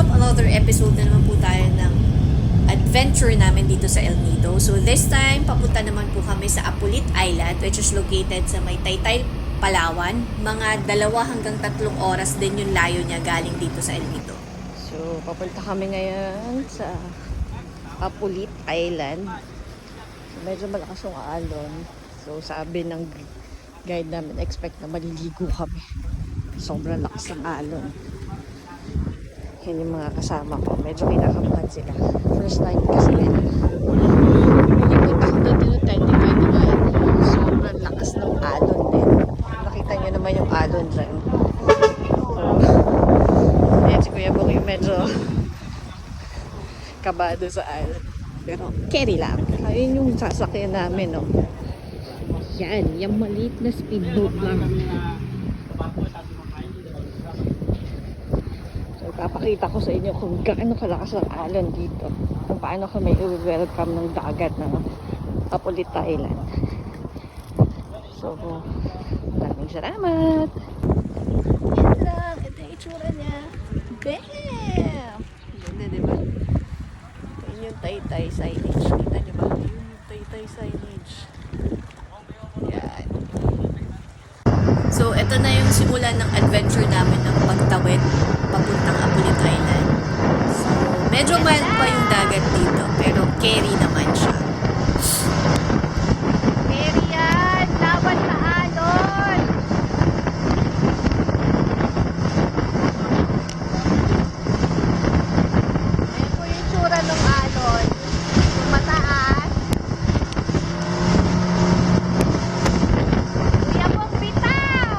up? Another episode na naman po tayo ng adventure namin dito sa El Nido. So this time, papunta naman po kami sa Apulit Island, which is located sa may Taytay, Palawan. Mga 2 hanggang 3 oras din yung layo niya galing dito sa El Nido. So, papunta kami ngayon sa Apulit Island. So, medyo malakas yung alon. So, sabi ng guide namin, expect na maliligo kami. Sobrang lakas ng alon. Yun yung mga kasama ko. Medyo kinakabahan sila. First time kasi yan. Nilipunta ko doon dito 2029. Sobrang lakas ng alon din. Nakita nyo naman yung alon dyan. So, ayan si Kuya Bong yung medyo kabado sa alon. Pero carry lang. Ayun yung sasakyan namin, no? Yan. Yung maliit na speedboat lang. Papakita ko sa inyo kung gaano kalakas ang alon dito. Kung paano kami i-welcome ng dagat ng Apulit Island. So, maraming salamat! Yan lang. Ito yung itsura niya. Bam! Ganda, diba? Yun yung Taytay signage. Kita niyo ba? Yun yung Taytay signage. Yan. So, ito na yung simula ng adventure namin ng pagtawid papuntang Apulit Island. So, medyo mild pa yung dagat dito, pero carry naman siya. Carry yan! Laban sa alon! Ayan po yung tsura ng alon. Yung mataas. Kuya Bong, bitaw!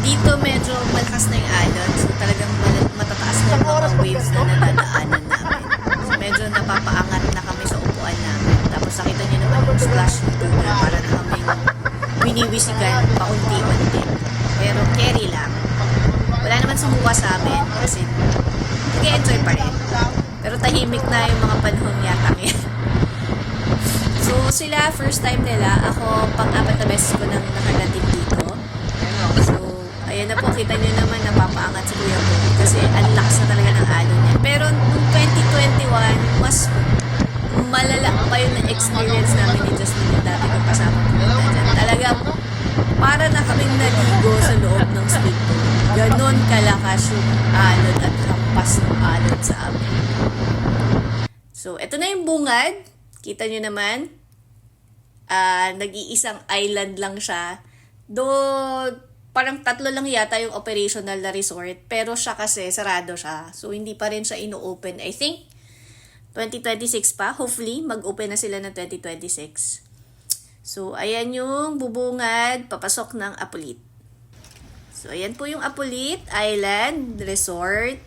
Dito medyo malakas na yung alon. So talagang matataas na yung mga waves na nadadaanan namin. So medyo napapaangat na kami sa upuan namin. Tapos nakita niyo naman yung splash ng tubig para na kaming winiwisigan paunti-unti. Pero carry lang. Wala naman sumuka sa amin kasi nag-enjoy pa rin. Pero tahimik na yung mga panahon yata ngayon. So sila, first time nila. Ako, pang-4 na beses ko nang nakarating dito. So, ayan na po, kita nyo naman napapaangat si Kuya Bong kasi ang lakas na talaga ng alon niya. Pero noong 2021, mas malala pa yung experience namin ni Jasmine yung dati kong kasama pumunta dyan. Talagang para na kaming naligo sa loob ng speedboat. Ganon kalakas yung alon at hampas ng alon sa amin. So, eto na yung bungad. Kita nyo naman. Nag-iisang island lang siya. Parang 3 lang yata yung operational na resort. Pero siya kasi, sarado siya. So, hindi pa rin siya ino-open. I think, 2026 pa. Hopefully, mag-open na sila ng 2026. So, ayan yung bubungad, papasok ng Apulit. So, ayan po yung Apulit Island Resort.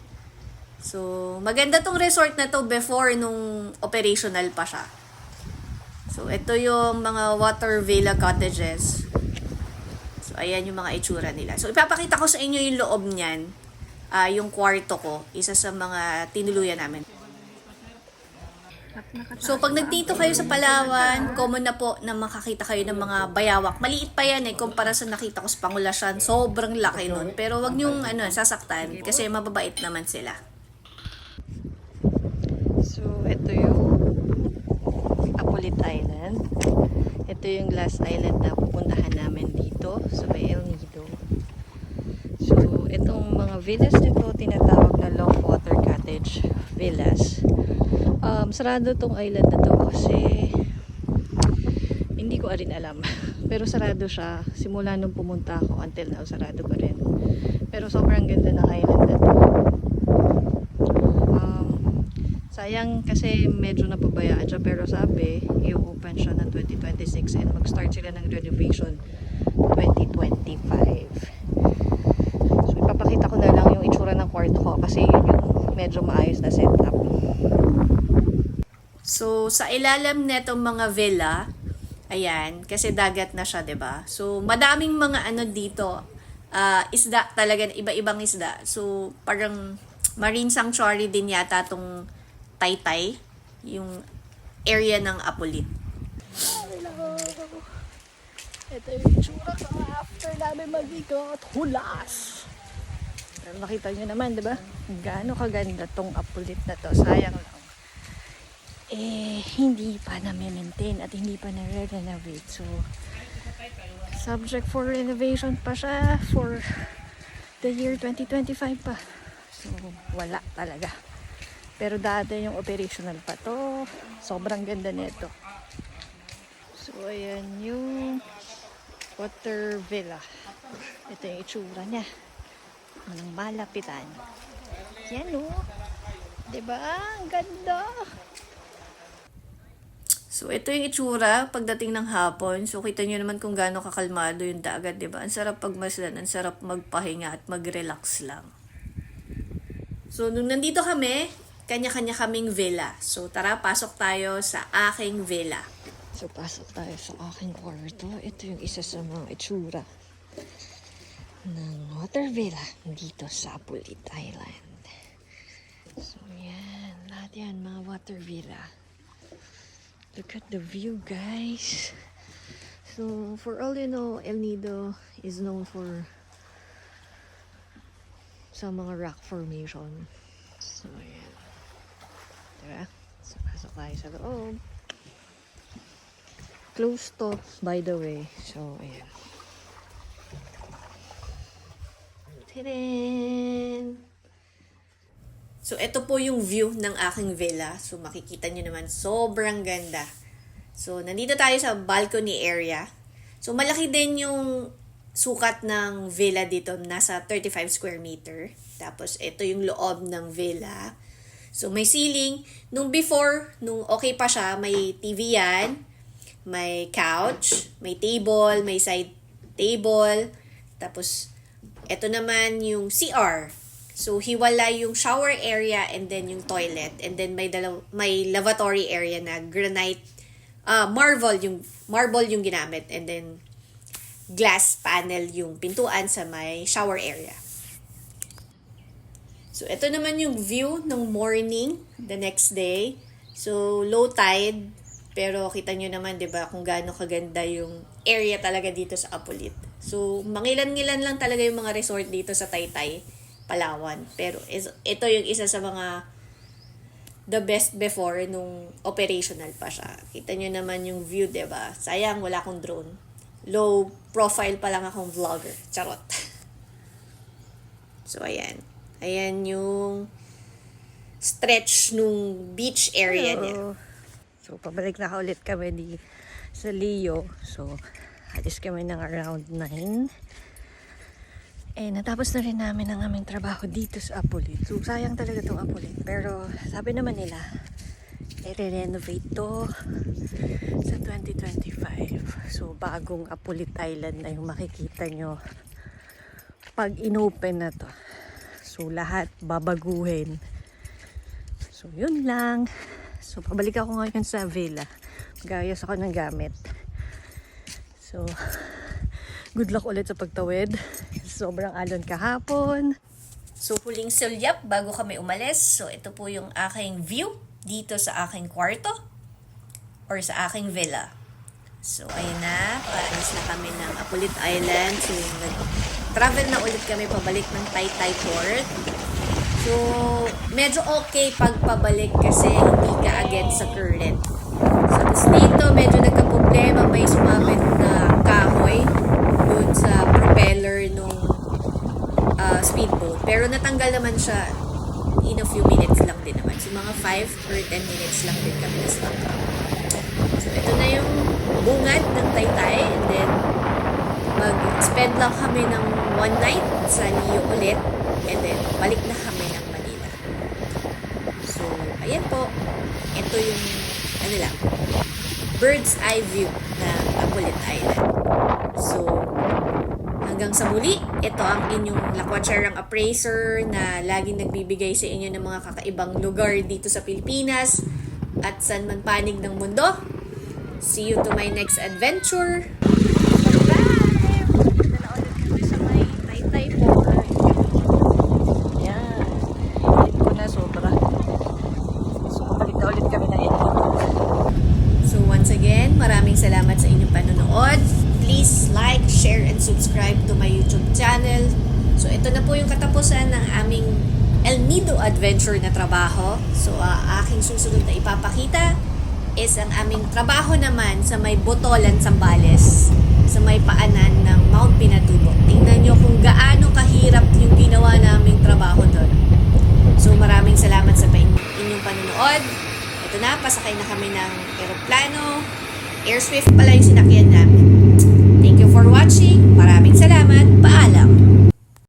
So, maganda tong resort na to before nung operational pa siya. So, ito yung mga water villa cottages. So, ayan yung mga itsura nila. So, ipapakita ko sa inyo yung loob niyan. Yung kwarto ko. Isa sa mga tinuluyan namin. So, pag nagdito kayo sa Palawan, common na po na makakita kayo ng mga bayawak. Maliit pa yan kumpara sa nakita ko sa Pangulasyan. Sobrang laki nun. Pero wag nyong sasaktan kasi mababait naman sila. So, ito yung Apulit Island. Ito yung last island na pupuntahan namin dito sa may El Nido. So, itong mga villas nito tinatawag na long water cottage villas. Sarado tong island na to kasi hindi ko rin alam. Pero sarado siya. Simula nung pumunta ako until now, sarado pa rin. Pero sobrang ganda ng island na to. Sayang kasi medyo napabayaan siya, pero sabi i-open siya ng 2026 and mag-start sila ng renovation 2025. So ipapakita ko na lang yung itsura ng kwarto ko kasi yun yung medyo maayos na setup. So sa ilalim netong mga villa, ayan, kasi dagat na siya, 'di ba? So madaming mga dito, isda talaga, iba-ibang isda. So parang marine sanctuary din yata tong Taytay, yung area ng Apulit. Ito yung itsura ko after namin mag-ikot. Hulas! Pero makita nyo naman, di ba? Gaano kaganda tong Apulit na to. Sayang lang. Hindi pa na-maintain at hindi pa na-renovate. So, subject for renovation pa siya for the year 2025 pa. So, wala talaga. Pero dati yung operational pa to. Sobrang ganda nito. So, ayan yung water villa. Ito yung itsura niya. Walang malapitan. Yan o. Diba? Ang ganda. So, ito yung itsura pagdating ng hapon. So, kita nyo naman kung gaano kakalmado yung dagat, di ba? Ang sarap pagmasdan, ang sarap magpahinga at mag-relax lang. So, nung nandito kami, kanya-kanya kaming villa. So, tara, pasok tayo sa aking villa. So, pasok tayo sa aking kwarto. Ito yung isa sa mga itsura ng water villa dito sa Apulit Island. So, yan. Lahat yan, mga water villa. Look at the view, guys. So, for all you know, El Nido is known for sa mga rock formation. So, ayan. Diba? So, pasok tayo sa loob. Close to, by the way. So, ayan. Tadaan! So, ito po yung view ng aking villa. So, makikita nyo naman, sobrang ganda. So, nandito tayo sa balcony area. So, malaki din yung sukat ng villa dito. Nasa 35 square meter. Tapos, ito yung loob ng villa. So, may ceiling. Nung before, nung okay pa siya, may TV yan. May couch. May table. May side table. Tapos, ito naman yung CR. So, hiwala yung shower area and then yung toilet. And then may lavatory area na granite, marble yung ginamit. And then, glass panel yung pintuan sa may shower area. So, ito naman yung view ng morning, the next day. So, low tide. Pero, kita nyo naman, di ba, kung gaano kaganda yung area talaga dito sa Apulit. So, mangilan-ngilan lang talaga yung mga resort dito sa Taytay, Palawan. Pero ito yung isa sa mga the best before nung operational pa siya. Kita nyo naman yung view, diba? Sayang, wala akong drone. Low profile pa lang akong vlogger. Charot. So, ayan. Ayan yung stretch nung beach area niya. So, pabalik na ulit kami sa Leo. So, alis kami ng around 9. Natapos na rin namin ang aming trabaho dito sa Apulit. So, sayang talaga itong Apulit. Pero, sabi naman nila, i-renovate to sa 2025. So, bagong Apulit Island na yung makikita nyo pag inopen na to. So, lahat babaguhin. So, yun lang. So, pabalik ako ngayon sa villa. Mag-ayos ako ng gamit. So, good luck ulit sa pagtawid. Sobrang alon kahapon. So, huling sulyap bago kami umalis. So, ito po yung aking view dito sa aking kwarto or sa aking villa. So, ayun na. Paalis na kami ng Apulit Island. So, nag-travel na ulit kami pabalik ng Taytay Port. So, medyo okay pag pabalik kasi hindi ka against sa current. So, tapos dito, medyo nagka-problema. May sumabit na kahoy dun sa propeller nung speedboat. Pero natanggal naman siya in a few minutes lang din naman. So, mga 5 or 10 minutes lang din kami na-stuck. So, ito na yung bungad ng Taytay. And then, mag-spend lang kami ng one night sa Leo ulit. And then, balik na kami ng Manila. So, ayan po. Ito yung, bird's eye view ng Apulit Island. So, hanggang sa muli, ito ang inyong Lakwatserang appraiser na laging nagbibigay sa inyo ng mga kakaibang lugar dito sa Pilipinas at saan man panig ng mundo. See you to my next adventure. Bye! Punta na ulit kami sa may Taytay Port. Yan. Init ko na sobra. So, pabalik na ulit kami na init. So once again, maraming salamat sa inyong panonood. Please subscribe to my YouTube channel. So ito na po yung katapusan ng aming El Nido adventure na trabaho. So aking susunod na ipapakita is ang aming trabaho naman sa may Botolan, Zambales, sa may paanan ng Mount Pinatubo. Tingnan nyo kung gaano kahirap yung ginawa naming trabaho doon. So maraming salamat sa inyong panonood. Ito na, pasakay na kami ng eroplano. Air Swift pala yung sinakyan namin. Thank you for watching. Maraming salamat. Paalam.